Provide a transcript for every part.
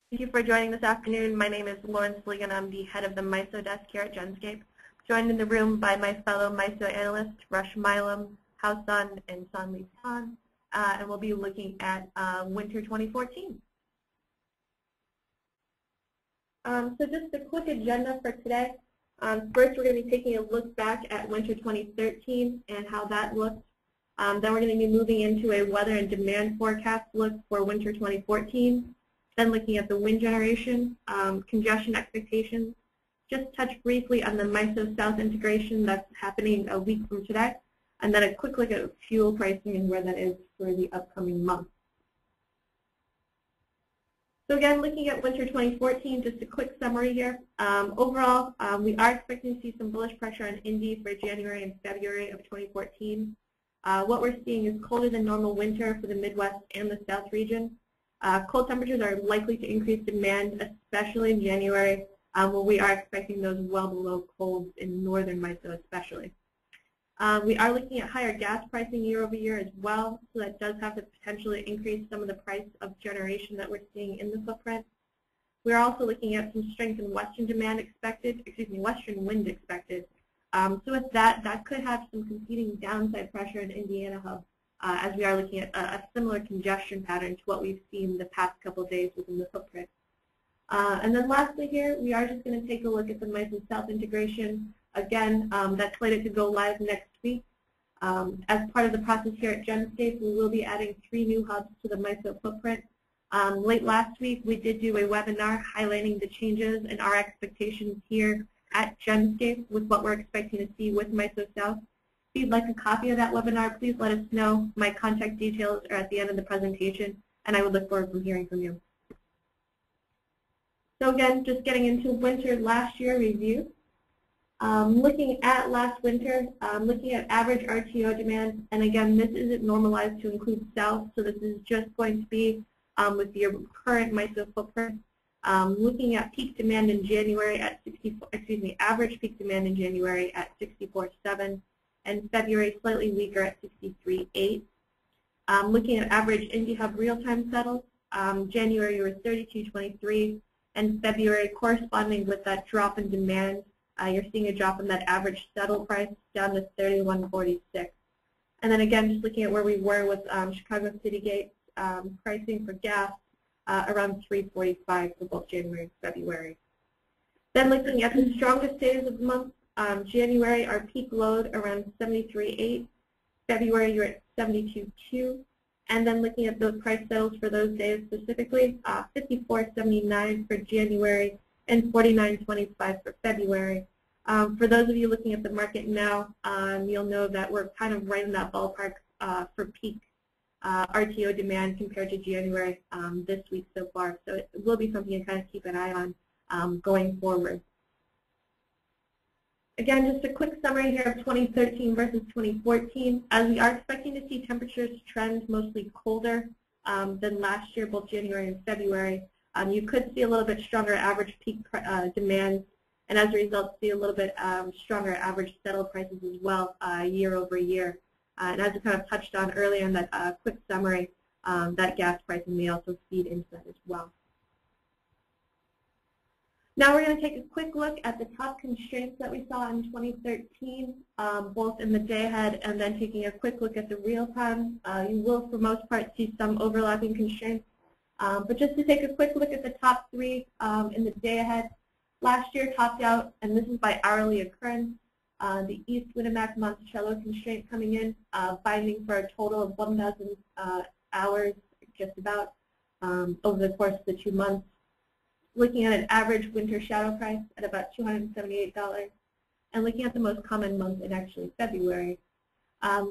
Thank you for joining this afternoon. My name is Lauren Sligan. I'm the head of the MISO desk here at Genscape. Joined in the room by my fellow MISO analysts, Rush Milam, Hao Sun, and San Li Tan, and we'll be looking at winter 2014. So just a quick agenda for today. First, we're going to be taking a look back at winter 2013 and how that looked. Then we're going to be moving into a weather and demand forecast look for winter 2014. Then looking at the wind generation, congestion expectations, just touch briefly on the MISO South integration that's happening a week from today, and then a quick look at fuel pricing and where that is for the upcoming month. So again, looking at winter 2014, just a quick summary here. Overall, we are expecting to see some bullish pressure on Indy for January and February of 2014. What we're seeing is colder than normal winter for the Midwest and the South region. Cold temperatures are likely to increase demand, especially in January, where we are expecting those well below colds in northern MISO especially. We are looking at higher gas pricing year over year as well, so that does have to potentially increase some of the price of generation that we're seeing in the footprint. We're also looking at some strength in western demand expected, western wind expected. So with that, that could have some competing downside pressure in Indiana hub, as we are looking at a similar congestion pattern to what we've seen the past couple of days within the footprint. And then lastly here, we are just going to take a look at the MISO South integration. Again, that's slated to go live next week. As part of the process here at Genscape, we will be adding 3 new hubs to the MISO footprint. Late last week, we did do a webinar highlighting the changes and our expectations here at Genscape with what we're expecting to see with MISO South. If you'd like a copy of that webinar, please let us know. My contact details are at the end of the presentation, and I would look forward to hearing from you. So again, just getting into winter last year review. Looking at last winter, looking at average RTO demand, and again, this isn't normalized to include South, so this is just going to be with your current MISO footprint. Looking at peak demand in January at average peak demand in January at 64.7. and February slightly weaker at 63.8. Looking at average Indy Hub real-time settles, January was 32.23, and February corresponding with that drop in demand, you're seeing a drop in that average settle price down to 31.46. And then again, just looking at where we were with Chicago City Gates pricing for gas, around 3.45 for both January and February. Then looking at the strongest days of the month, January, our peak load around 73.8. February, you're at 72.2. And then looking at the price settles for those days specifically, 54.79 for January and 49.25 for February. For those of you looking at the market now, you'll know that we're kind of right in that ballpark for peak RTO demand compared to January this week so far. So it will be something to kind of keep an eye on going forward. Again, just a quick summary here of 2013 versus 2014. As we are expecting to see temperatures trend mostly colder than last year, both January and February, you could see a little bit stronger average peak demand, and as a result, see a little bit stronger average settle prices as well year over year. And as we kind of touched on earlier in that quick summary, that gas pricing may also feed into that as well. Now we're going to take a quick look at the top constraints that we saw in 2013, both in the day ahead and then taking a quick look at the real time. You will, for most part, see some overlapping constraints. But just to take a quick look at the top 3 in the day ahead, last year topped out, and this is by hourly occurrence, the East Winamac Monticello constraint coming in, binding for a total of 1,000 hours, just about, over the course of the 2 months. Looking at an average winter shadow price at about $278, and looking at the most common month in actually February.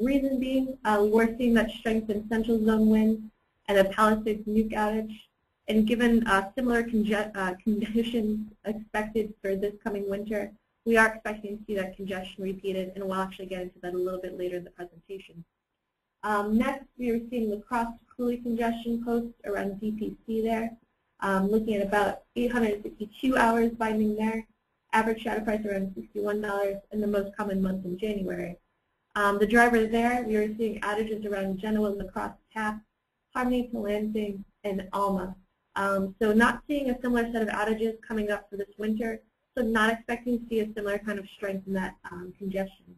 Reason being, we're seeing that strength in central zone winds and a Palisades nuke outage, and given similar conditions expected for this coming winter, we are expecting to see that congestion repeated, and we'll actually get into that a little bit later in the presentation. Next, we are seeing La Crosse to Cooley congestion post around DPC there. Looking at about 852 hours binding there, average shadow price around $61, and the most common month in January. The driver there, we are seeing outages around Genoa, La Crosse, Taft, Harmony to Lansing, and Alma. So not seeing a similar set of outages coming up for this winter, so not expecting to see a similar kind of strength in that congestion.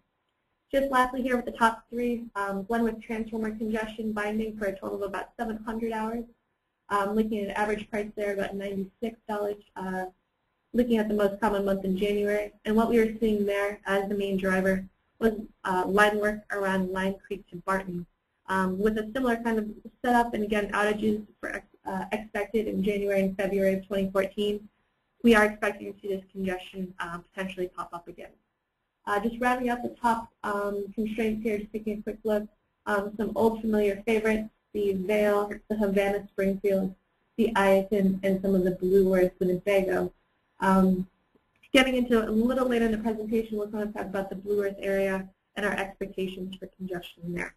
Just lastly here with the top three, blend with transformer congestion binding for a total of about 700 hours. Looking at an average price there about $96, looking at the most common month in January. And what we were seeing there as the main driver was line work around Line Creek to Barton. With a similar kind of setup, and again, outages for expected in January and February of 2014, we are expecting to see this congestion potentially pop up again. Just rounding out the top constraints here, just taking a quick look, some old familiar favorites, the Vail, the Havana Springfield, the Iton, and some of the Blue Earth Winnebago. Getting into it a little later in the presentation, we're going to talk about the Blue Earth area and our expectations for congestion there.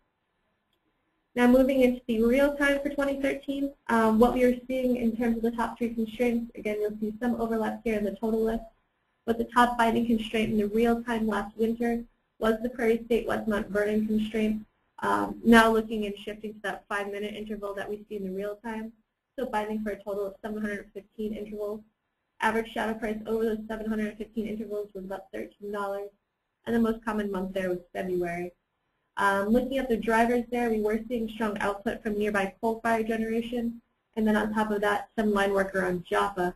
Now moving into the real time for 2013, what we are seeing in terms of the top three constraints, again, you'll see some overlap here in the total list, but the top binding constraint in the real time last winter was the Prairie State West Mount Vernon constraint. Now looking and shifting to that 5-minute interval that we see in the real time, so binding for a total of 715 intervals. Average shadow price over those 715 intervals was about $13, and the most common month there was February. Looking at the drivers there, we were seeing strong output from nearby coal-fired generation, and then on top of that, some line work around Joppa.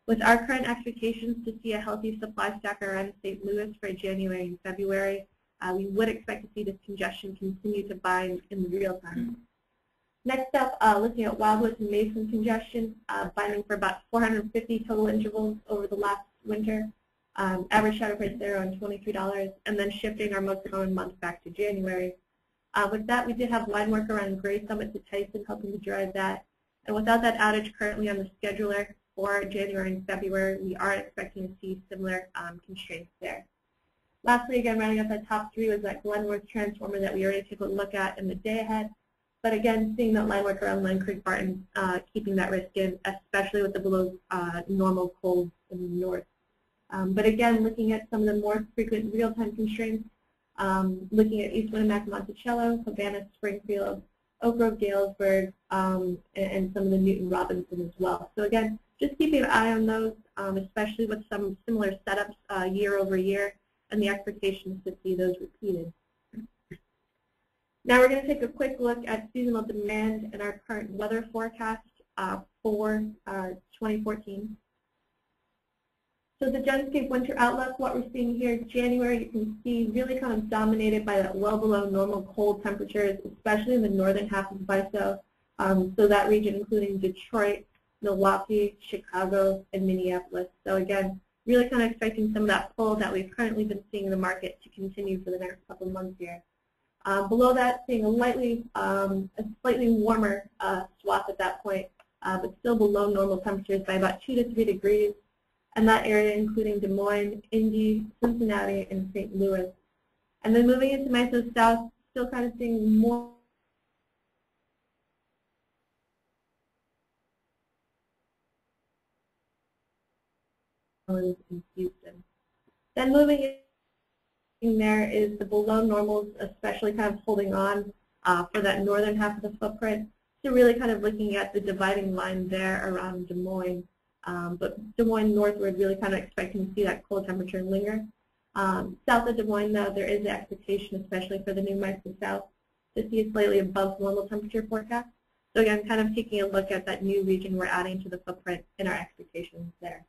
With our current expectations to see a healthy supply stack around St. Louis for January and February, we would expect to see this congestion continue to bind in the real time. Next up, looking at Wildwood and Mason congestion, binding for about 450 total intervals over the last winter. Average shadow price there on $23, and then shifting our most common month back to January. With that, we did have line work around Gray Summit to Tyson helping to drive that. And without that outage currently on the scheduler for January and February, we are expecting to see similar constraints there. Lastly, again, rounding up that top three was that Glenworth transformer that we already took a look at in the day ahead. But again, seeing that line work around Line Creek Barton, keeping that risk in, especially with the below normal cold in the north. But again, looking at some of the more frequent real-time constraints, looking at East Winnemac, Monticello, Havana, Springfield, Oak Grove, Galesburg, and some of the Newton Robinson as well. So again, just keeping an eye on those, especially with some similar setups year over year, and the expectations to see those repeated. Now we're going to take a quick look at seasonal demand and our current weather forecast for 2014. So the Genscape winter outlook, what we're seeing here, January, you can see really kind of dominated by that well below normal cold temperatures, especially in the northern half of MISO. So that region including Detroit, Milwaukee, Chicago, and Minneapolis. So again, really kind of expecting some of that pull that we've currently been seeing in the market to continue for the next couple of months here. Below that, seeing a slightly warmer swath at that point, but still below normal temperatures by about 2 to 3 degrees. And that area including Des Moines, Indy, Cincinnati, and St. Louis. And then moving into MISO South, still kind of seeing more in Houston. Then moving in there is the below normals, especially kind of holding on for that northern half of the footprint. So really kind of looking at the dividing line there around Des Moines. But Des Moines northward, really kind of expecting to see that cold temperature linger. South of Des Moines, though, there is the expectation, especially for the new MISO South, to see a slightly above normal temperature forecast. So again, kind of taking a look at that new region we're adding to the footprint in our expectations there.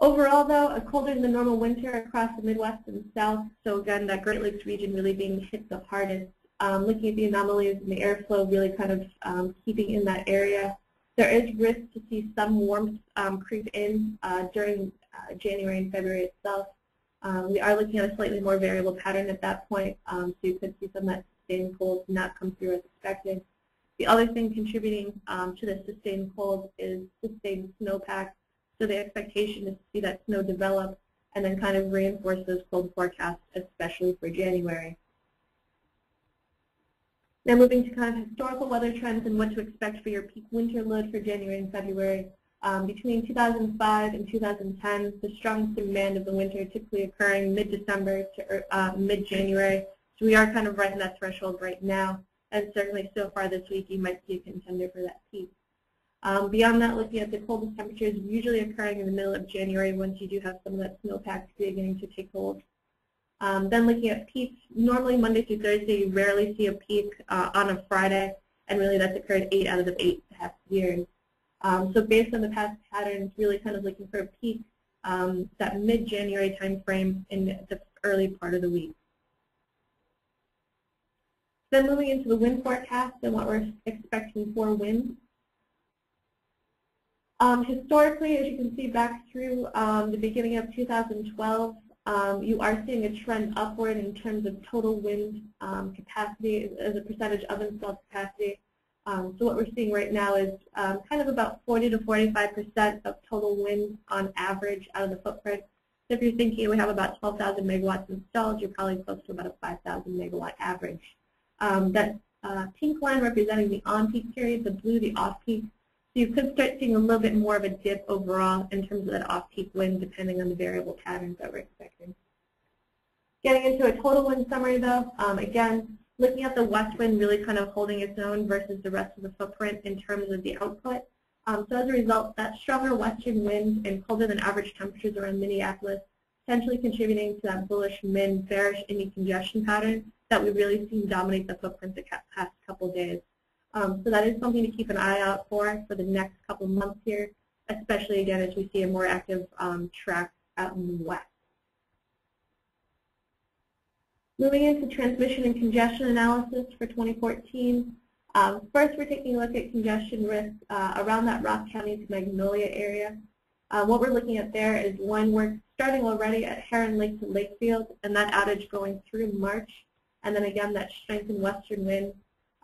Overall, though, a colder than normal winter across the Midwest and South. So again, that Great Lakes region really being hit the hardest. Looking at the anomalies and the airflow, really kind of keeping in that area. There is risk to see some warmth creep in during January and February itself. We are looking at a slightly more variable pattern at that point, so you could see some of that sustained cold not come through as expected. The other thing contributing to the sustained cold is sustained snowpack. So the expectation is to see that snow develop and then kind of reinforce those cold forecasts, especially for January. Now moving to kind of historical weather trends and what to expect for your peak winter load for January and February. Between 2005 and 2010, the strongest demand of the winter typically occurring mid-December to mid-January. So we are kind of right in that threshold right now. and certainly so far this week you might see a contender for that peak. Beyond that, looking at the coldest temperatures usually occurring in the middle of January once you do have some of that snowpack beginning to take hold. Then looking at peaks, normally Monday through Thursday you rarely see a peak on a Friday, and really that's occurred 8 out of the 8 past years. So based on the past patterns, really kind of looking for a peak that mid-January time frame in the early part of the week. Then moving into the wind forecast and what we're expecting for winds. Historically, as you can see back through the beginning of 2012, you are seeing a trend upward in terms of total wind capacity as a percentage of installed capacity. So what we're seeing right now is kind of about 40 to 45% of total wind on average out of the footprint. So if you're thinking we have about 12,000 megawatts installed, you're probably close to about a 5,000 megawatt average. That pink line representing the on-peak period, the blue the off-peak. So you could start seeing a little bit more of a dip overall in terms of that off-peak wind depending on the variable patterns that we're expecting. Getting into a total wind summary though, again, looking at the west wind really kind of holding its own versus the rest of the footprint in terms of the output. So as a result, that stronger western wind and colder than average temperatures around Minneapolis potentially contributing to that bullish min bearish Indy congestion pattern that we've really seen dominate the footprint the past couple days. So that is something to keep an eye out for the next couple of months here, especially again as we see a more active track out in the west. Moving into transmission and congestion analysis for 2014. First, we're taking a look at congestion risk around that Rock County to Magnolia area. What we're looking at there is one, we're starting already at Heron Lake to Lakefield, and that outage going through March, and then again that strengthened western wind.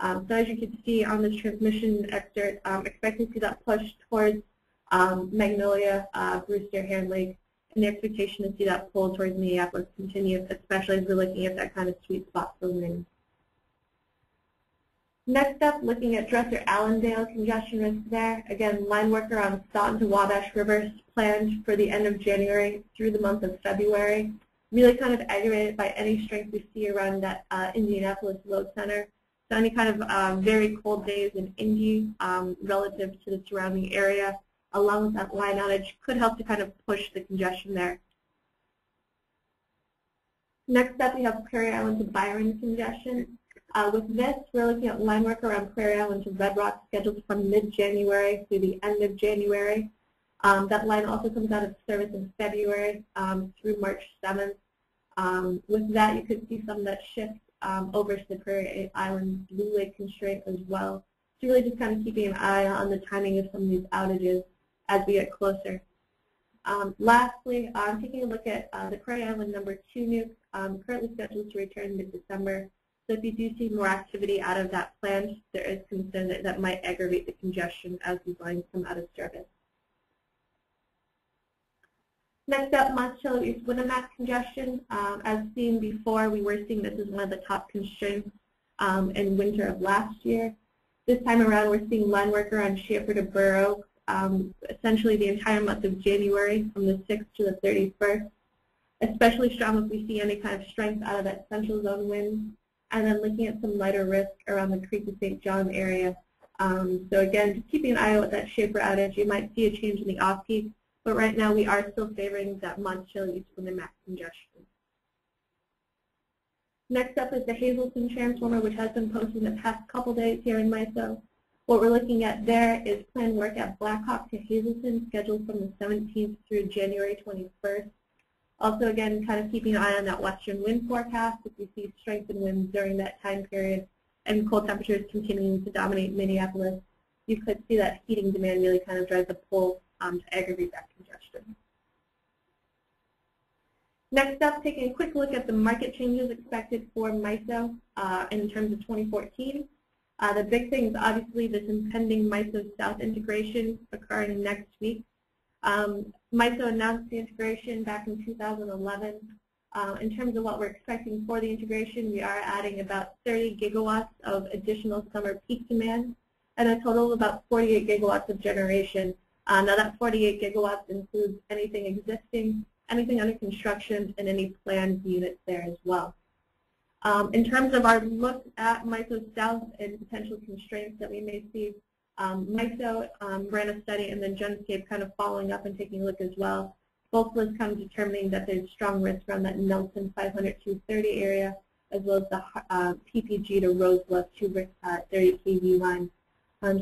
So as you can see on this transmission excerpt, expecting to see that push towards Magnolia, Brewster, Heron Lake, and the expectation to see that pull towards Minneapolis continue, especially as we're looking at that kind of sweet spot for wind. Next up, looking at Dresser-Allendale congestion risk there. Again, line work around Staunton to Wabash River planned for the end of January through the month of February. Really kind of aggravated by any strength we see around that Indianapolis load center. So any kind of very cold days in Indy relative to the surrounding area, along with that line outage, could help to kind of push the congestion there. Next up, we have Prairie Island to Byron congestion. With this, we're looking at line work around Prairie Island to Red Rock scheduled from mid-January through the end of January. That line also comes out of service in February through March 7th. With that, you could see some of that shift over to the Prairie Island Blue Lake constraint as well. So really just kind of keeping an eye on the timing of some of these outages as we get closer. Lastly, taking a look at the Prairie Island number 2 nuke, currently scheduled to return mid-December. So if you do see more activity out of that plant, there is concern that that might aggravate the congestion as these lines come out of service. Next up, Monticello East Winnemac congestion. As seen before, we were seeing this as one of the top constraints in winter of last year. This time around, we're seeing line work around Schaefer to Burr Oak, essentially the entire month of January from the 6th to the 31st. Especially strong if we see any kind of strength out of that central zone wind. And then looking at some lighter risk around the Creek to St. John area. So again, just keeping an eye out with that Schaefer outage, you might see a change in the off-peak. But right now, we are still favoring that Monticello East Winnemac congestion. Next up is the Hazelton transformer, which has been posted in the past couple days here in MISO. What we're looking at there is planned work at Blackhawk to Hazelton, scheduled from the 17th through January 21st. Also, again, kind of keeping an eye on that western wind forecast. If we see strength in winds during that time period and cold temperatures continuing to dominate Minneapolis, you could see that heating demand really kind of drive the pull to aggravate that congestion. Next up, taking a quick look at the market changes expected for MISO in terms of 2014. The big thing is obviously this impending MISO South integration occurring next week. MISO announced the integration back in 2011. In terms of what we're expecting for the integration, we are adding about 30 gigawatts of additional summer peak demand and a total of about 48 gigawatts of generation. Now that 48 gigawatts includes anything existing, anything under construction, and any planned units there as well. In terms of our look at MISO South and potential constraints that we may see, MISO ran a study and then Genscape kind of following up and taking a look as well. Both lists come determining that there's strong risk around that Nelson 500-230 area, as well as the PPG to Rosebluff 230 kV line.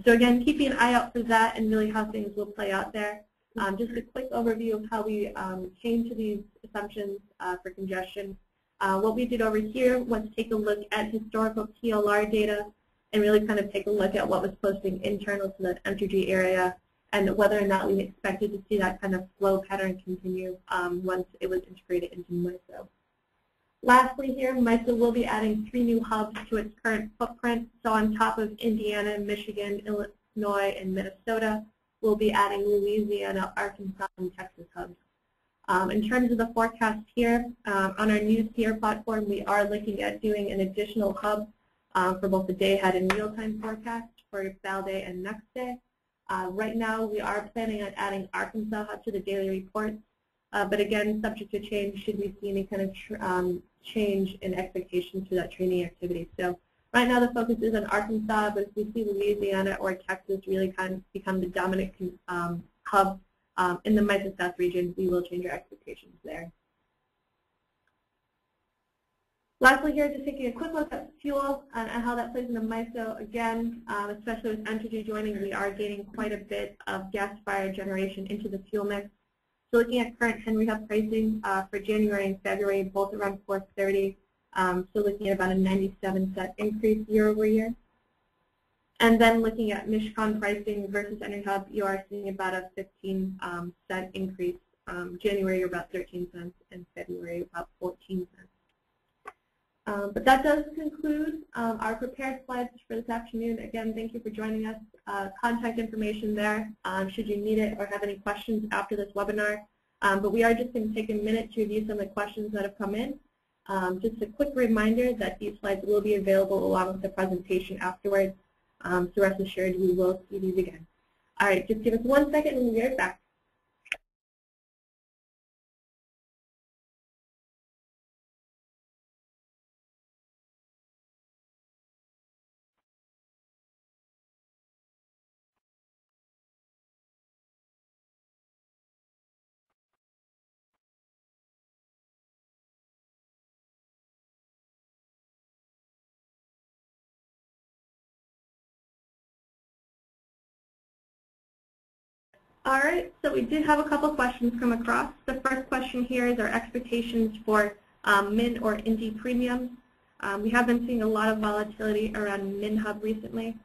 So again, keeping an eye out for that and really how things will play out there. Just a quick overview of how we came to these assumptions for congestion. What we did over here was take a look at historical TLR data and really kind of take a look at what was posting internal to that Entergy area and whether or not we expected to see that kind of flow pattern continue once it was integrated into MISO. Lastly here, MISO will be adding 3 new hubs to its current footprint. So on top of Indiana, Michigan, Illinois, and Minnesota, we'll be adding Louisiana, Arkansas, and Texas hubs. In terms of the forecast here, on our news tier platform, we are looking at doing an additional hub for both the day-ahead and real-time forecast for Valday and next day. Right now, we are planning on adding Arkansas hub to the daily reports, but again, subject to change should we see any kind of change in expectations for that training activity. So right now, the focus is on Arkansas, but if we see Louisiana or Texas really kind of become the dominant hub in the MISO South region, we will change our expectations there. Lastly here, just taking a quick look at fuel and how that plays into MISO. Again, especially with Entergy joining, we are gaining quite a bit of gas-fired generation into the fuel mix. So looking at current Henry Hub pricing for January and February, both around 430, so looking at about a 97-cent increase year over year. And then looking at Michigan pricing versus Henry Hub, you are seeing about a 15-cent increase. January about 13 cents and February about 14 cents. But that does conclude our prepared slides for this afternoon. Again, thank you for joining us. Contact information there should you need it or have any questions after this webinar. But we are just going to take a minute to review some of the questions that have come in. Just a quick reminder that these slides will be available along with the presentation afterwards. So rest assured we will see these again. All right, just give us 1 second and we'll be right back. All right, so we did have a couple questions come across. The first question here is our expectations for MIN or INDY premiums. We have been seeing a lot of volatility around MIN hub recently.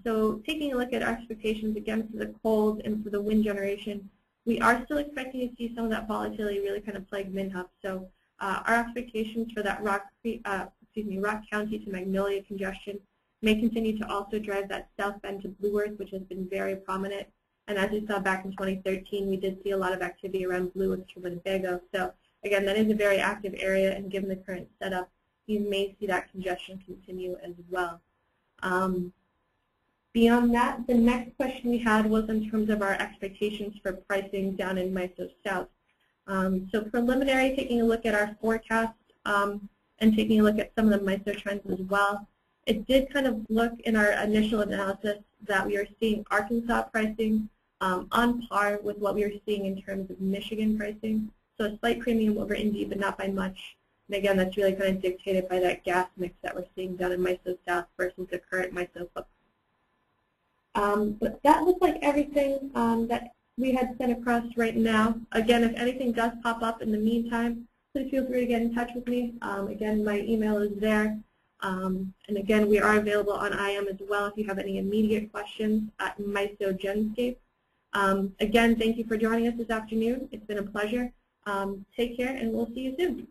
So taking a look at our expectations again for the cold and for the wind generation, we are still expecting to see some of that volatility really kind of plague MIN hub. So our expectations for that Rock County to Magnolia congestion may continue to also drive that South Bend to Blue Earth, which has been very prominent. And as we saw back in 2013, we did see a lot of activity around Blue Earth to Winnebago. So again, that is a very active area, and given the current setup, you may see that congestion continue as well. Beyond that, the next question we had was in terms of our expectations for pricing down in MISO South. So preliminary, taking a look at our forecast and taking a look at some of the MISO trends as well. It did kind of look in our initial analysis that we are seeing Arkansas pricing on par with what we are seeing in terms of Michigan pricing. So a slight premium over Indy, but not by much. And again, that's really kind of dictated by that gas mix that we're seeing down in MISO South versus the current MISO footprint. But that looks like everything that we had sent across right now. Again, if anything does pop up in the meantime, please feel free to get in touch with me. Again, my email is there. And again, we are available on IM as well if you have any immediate questions at MISO Genscape. Again, thank you for joining us this afternoon. It's been a pleasure. Take care, and we'll see you soon.